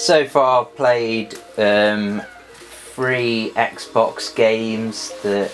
So far I've played 3 Xbox games that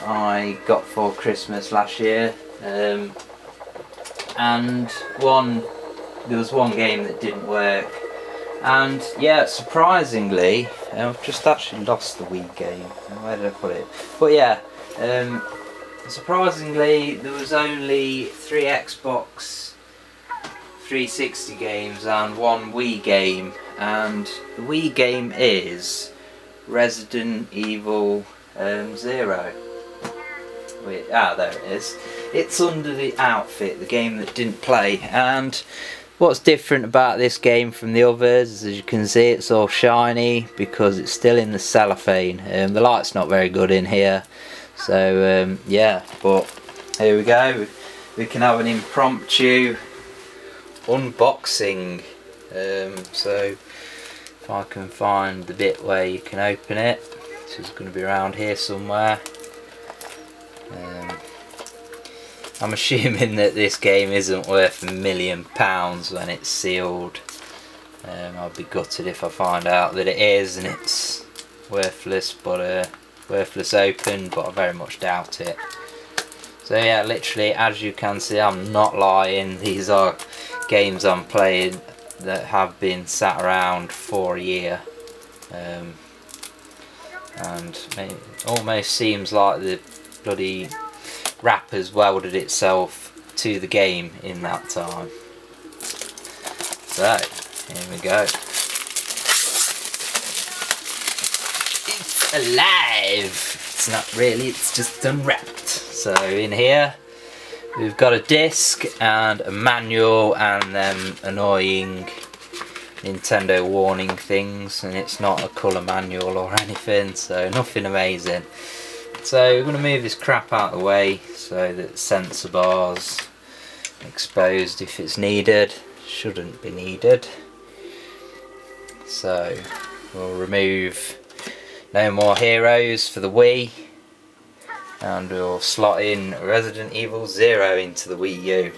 I got for Christmas last year, and there was one game that didn't work, and yeah, surprisingly, I've just actually lost the Wii game. Where did I put it? But yeah, surprisingly there was only 3 Xbox 360 games and 1 Wii game, and the Wii game is Resident Evil 0. Wait, there it is. It's under the Outfit, the game that didn't play. And what's different about this game from the others, as you can see, it's all shiny because it's still in the cellophane. The light's not very good in here, so yeah, but here we go. We can have an impromptu unboxing. So if I can find the bit where you can open it, this is going to be around here somewhere. I'm assuming that this game isn't worth £1 million when it's sealed. I'll be gutted if I find out that it is and it's worthless open, but I very much doubt it. So yeah, literally, as you can see, I'm not lying, these are games I'm playing that have been sat around for a year, and it almost seems like the bloody wrapper's welded itself to the game in that time. So here we go. It's alive! It's not really, it's just unwrapped. So in here we've got a disc and a manual and them annoying Nintendo warning things, and it's not a colour manual or anything, so nothing amazing. So we're going to move this crap out of the way so that sensor bars exposed if it's needed. Shouldn't be needed. So we'll remove No More Heroes for the Wii, and we'll slot in Resident Evil 0 into the Wii U.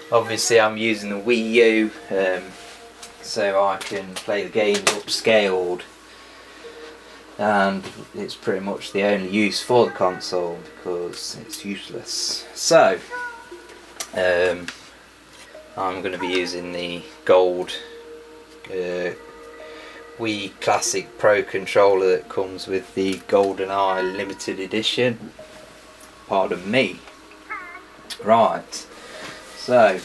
Obviously I'm using the Wii U so I can play the games upscaled, and it's pretty much the only use for the console because it's useless. So I'm going to be using the gold Wii Classic Pro controller that comes with the GoldenEye limited edition. Pardon me. Right, so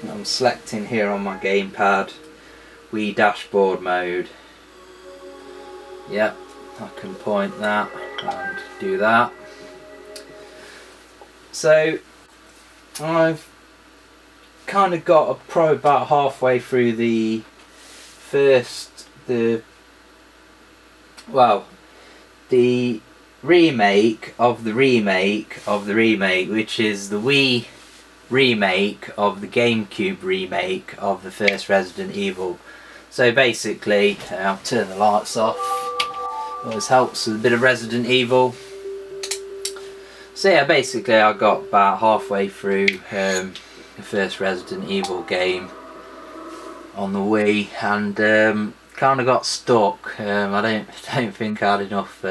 I'm selecting here on my gamepad Wii dashboard mode. Yep, I can point that and do that. So I've kind of got about halfway through the remake of the remake of the remake, which is the Wii remake of the GameCube remake of the first Resident Evil. So basically, I'll turn the lights off. Always helps with a bit of Resident Evil. So yeah, basically I got about halfway through the first Resident Evil game on the Wii, and kind of got stuck. I don't think I had enough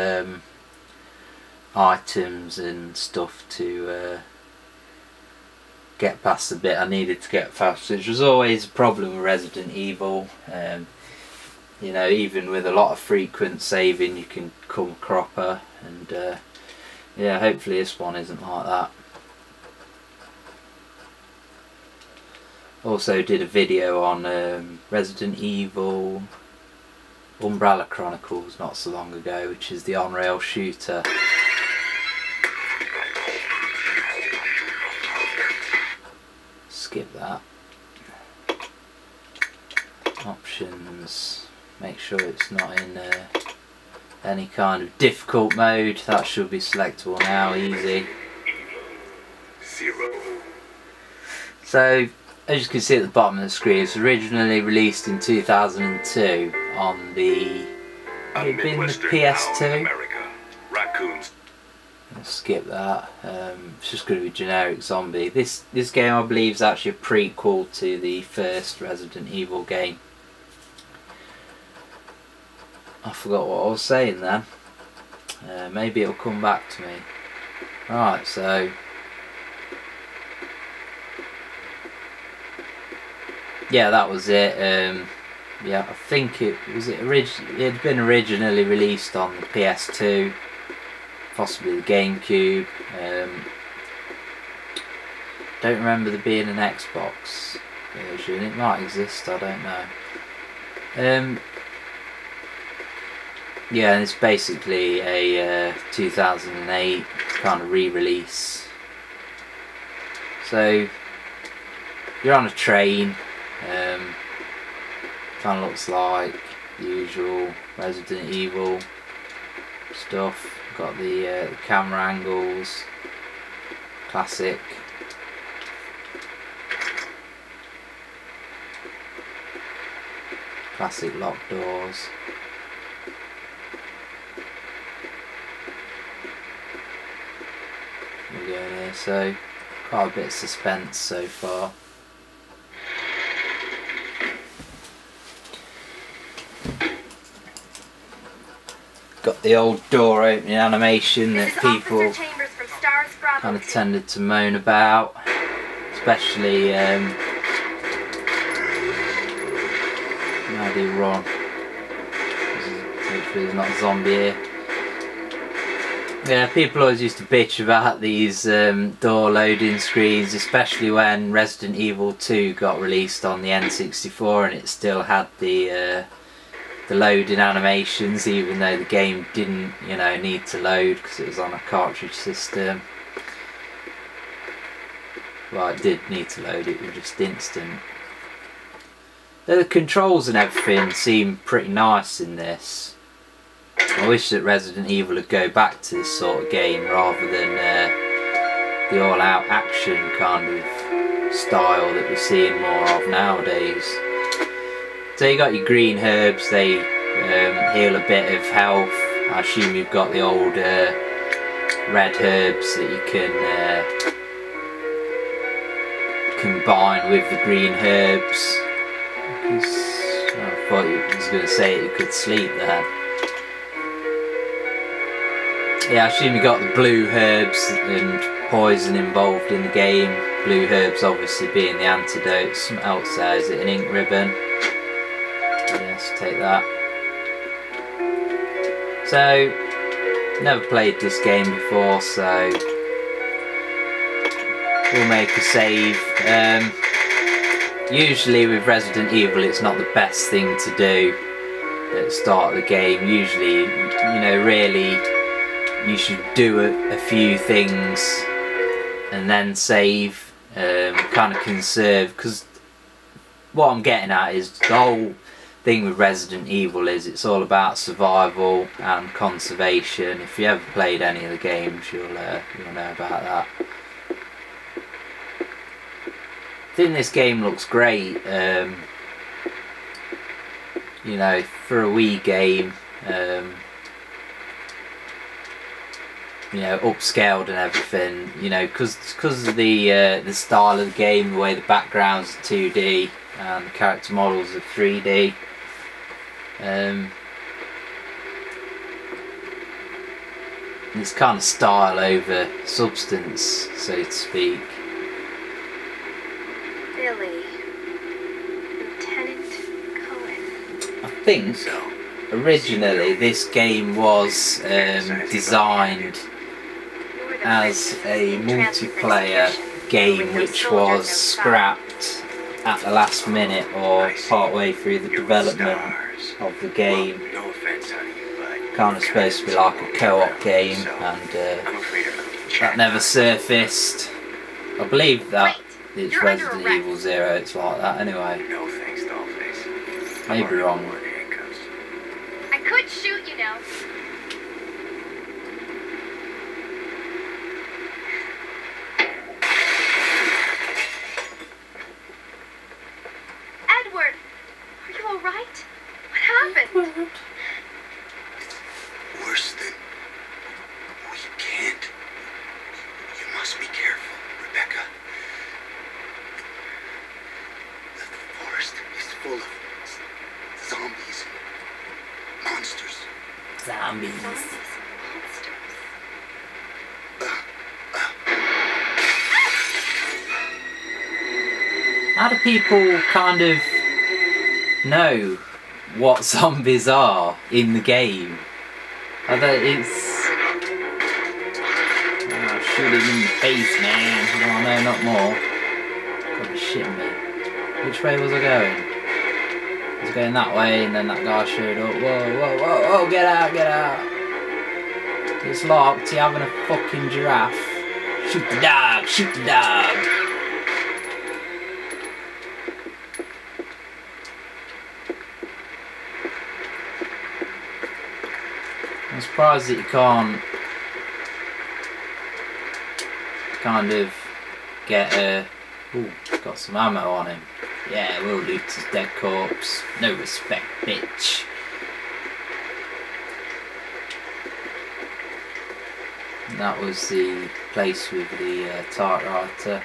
items and stuff to get past the bit I needed to get past, which was always a problem with Resident Evil. You know, even with a lot of frequent saving you can come a cropper, and yeah, hopefully this one isn't like that. Also did a video on Resident Evil Umbrella Chronicles not so long ago, which is the on-rail shooter. Skip that. Options, make sure it's not in any kind of difficult mode. That should be selectable now, easy. So as you can see at the bottom of the screen, it was originally released in 2002 on the PS2. Let's skip that. It's just going to be generic zombie. This game I believe is actually a prequel to the first Resident Evil game. I forgot what I was saying then. Maybe it'll come back to me. Right, so yeah, that was it. Yeah, I think it had been originally released on the PS2, possibly the GameCube. Don't remember there being an Xbox version. It might exist, I don't know. Yeah, and it's basically a 2008 kind of re-release. So you're on a train. Kind of looks like the usual Resident Evil stuff. Got the camera angles, classic. Classic locked doors. We're going here, so quite a bit of suspense so far. Got the old door opening animation that people kind of tended to moan about, especially how do you run? Hopefully there's not a zombie here. Yeah, people always used to bitch about these door loading screens, especially when Resident Evil 2 got released on the N64 and it still had the loading animations, even though the game didn't, you know, need to load because it was on a cartridge system. Well, it did need to load, it was just instant. The controls and everything seem pretty nice in this. I wish that Resident Evil would go back to this sort of game rather than the all-out action kind of style that we're seeing more of nowadays. So you got your green herbs, they heal a bit of health. I assume you've got the old red herbs that you can combine with the green herbs. I thought you was going to say you could sleep there. Yeah, I assume you got the blue herbs and poison involved in the game. Blue herbs obviously being the antidote. Something else there, is it an ink ribbon? Yes, take that. So, never played this game before, so we'll make a save. Usually with Resident Evil it's not the best thing to do at the start of the game. Usually, you know, really you should do a few things and then save, kind of conserve, because what I'm getting at is the whole thing with Resident Evil is it's all about survival and conservation. If you ever played any of the games, you'll know about that. I think this game looks great. You know, for a Wii game, you know, upscaled and everything. You know, because of the style of the game, the way the backgrounds are 2D and the character models are 3D. It's kind of style over substance, so to speak. Billy, Lieutenant Cohen. I think originally this game was designed as a multiplayer game, which was scrapped at the last minute or part way through the development of the game. Kind of supposed to be like a co-op game, and that never surfaced. I believe that it's Resident Evil 0, it's like that anyway. Maybe wrong. I could shoot, you know. Edward, are you all right? What happened? Worse than we can't. You must be careful, Rebecca. The forest is full of zombies and monsters. Zombies. Monsters. How do people kind of know what zombies are in the game? I bet it's... Oh, shoot him in the face, man. Oh no, not more. God, be shitting me. Which way was I going? I was going that way, and then that guy showed up. Whoa, whoa, whoa, whoa, get out, get out. It's locked, you're having a fucking giraffe. Shoot the dog, shoot the dog. I'm surprised that you can't kind of get a... Ooh, got some ammo on him. Yeah, we'll loot his dead corpse. No respect, bitch. And that was the place with the typewriter.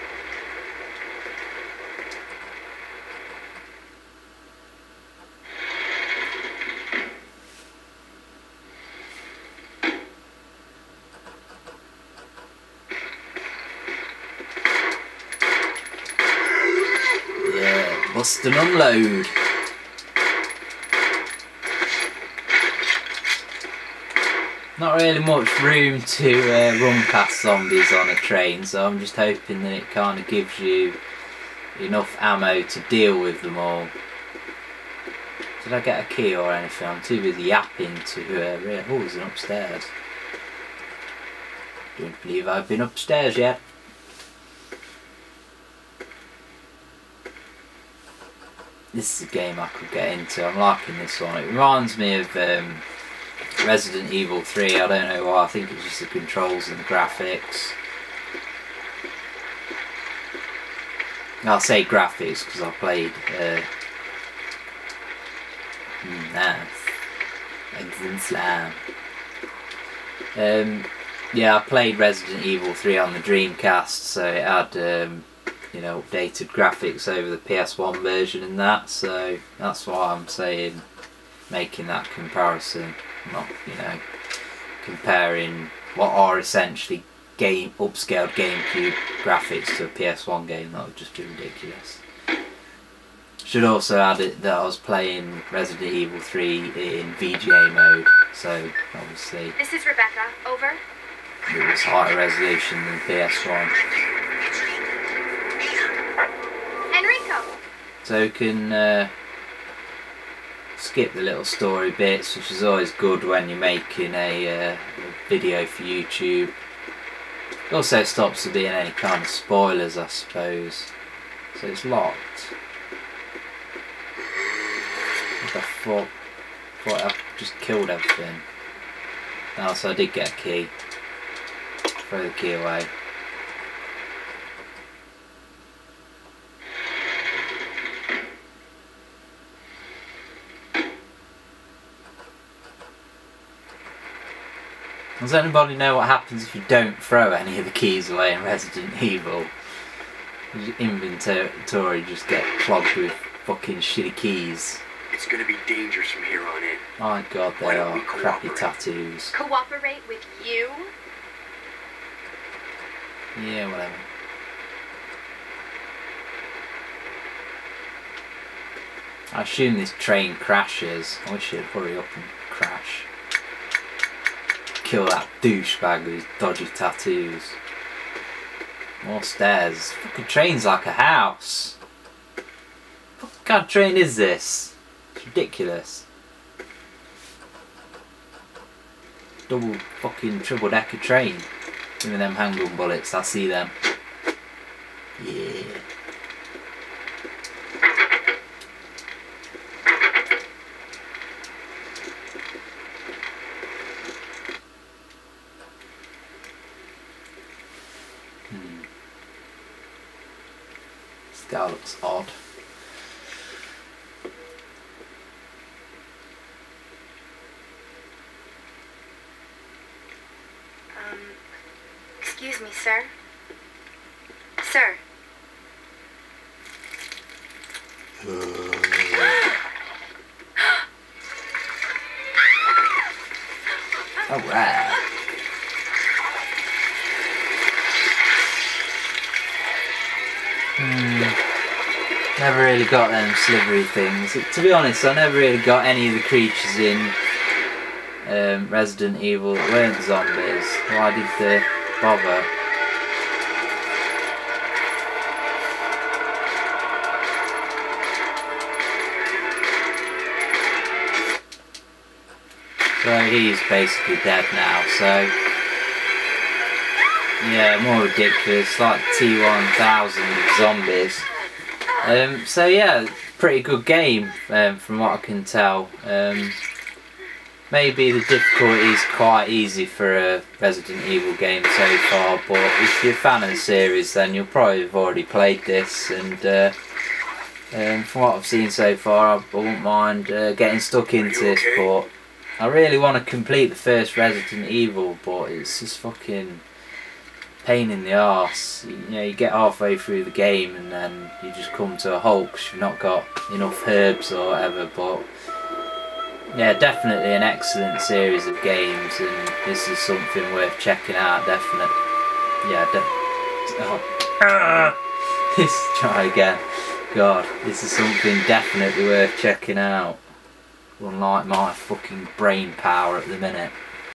Bust and unload. Not really much room to run past zombies on a train, so I'm just hoping that it kind of gives you enough ammo to deal with them all. Did I get a key or anything? I'm too busy yapping to oh, there's an upstairs. Don't believe I've been upstairs yet. This is a game I could get into. I'm liking this one. It reminds me of Resident Evil 3. I don't know why. I think it's just the controls and the graphics. I'll say graphics because I played nice. Eggs and slime. Yeah, I played Resident Evil 3 on the Dreamcast, so it had you know, updated graphics over the PS1 version and that, so that's why I'm saying making that comparison, not, you know, comparing what are essentially upscaled GameCube graphics to a PS1 game. That would just be ridiculous. Should also add it that I was playing Resident Evil 3 in VGA mode, so obviously This is Rebecca. Over. it was higher resolution than PS1. Enrico. So you can skip the little story bits, which is always good when you're making a video for YouTube. It also stops there being any kind of spoilers, I suppose. So it's locked. What the fuck? Thought I just killed everything. No, so I did get a key. Throw the key away. Does anybody know what happens if you don't throw any of the keys away in Resident Evil? Your inventory just get clogged with fucking shitty keys. It's gonna be dangerous from here on in. My god, Why they don't are we crappy cooperate? tattoos. Cooperate with you? Yeah, whatever. I assume this train crashes. I wish it'd hurry up and crash. Kill that douchebag with his dodgy tattoos. More stairs. Fucking train's like a house. What kind of train is this? It's ridiculous. Double fucking triple decker train. Give me them handgun bullets, I see them. Yeah. This guy looks odd. Excuse me, sir. Sir. Alright. Never really got them slivery things. To be honest, I never really got any of the creatures in Resident Evil that weren't zombies. Why did they bother? So he's basically dead now, so yeah, more ridiculous, like T-1000 zombies. So yeah, pretty good game from what I can tell. Maybe the difficulty is quite easy for a Resident Evil game so far, but if you're a fan of the series then you'll probably have already played this, and from what I've seen so far I wouldn't mind getting stuck into this, but I really want to complete the first Resident Evil, but it's just fucking pain in the arse. You know, you get halfway through the game and then you just come to a halt because you've not got enough herbs or whatever. But yeah, definitely an excellent series of games, and this is something worth checking out, definitely. Yeah, let's try again. God, this is something definitely worth checking out. Unlike my fucking brain power at the minute.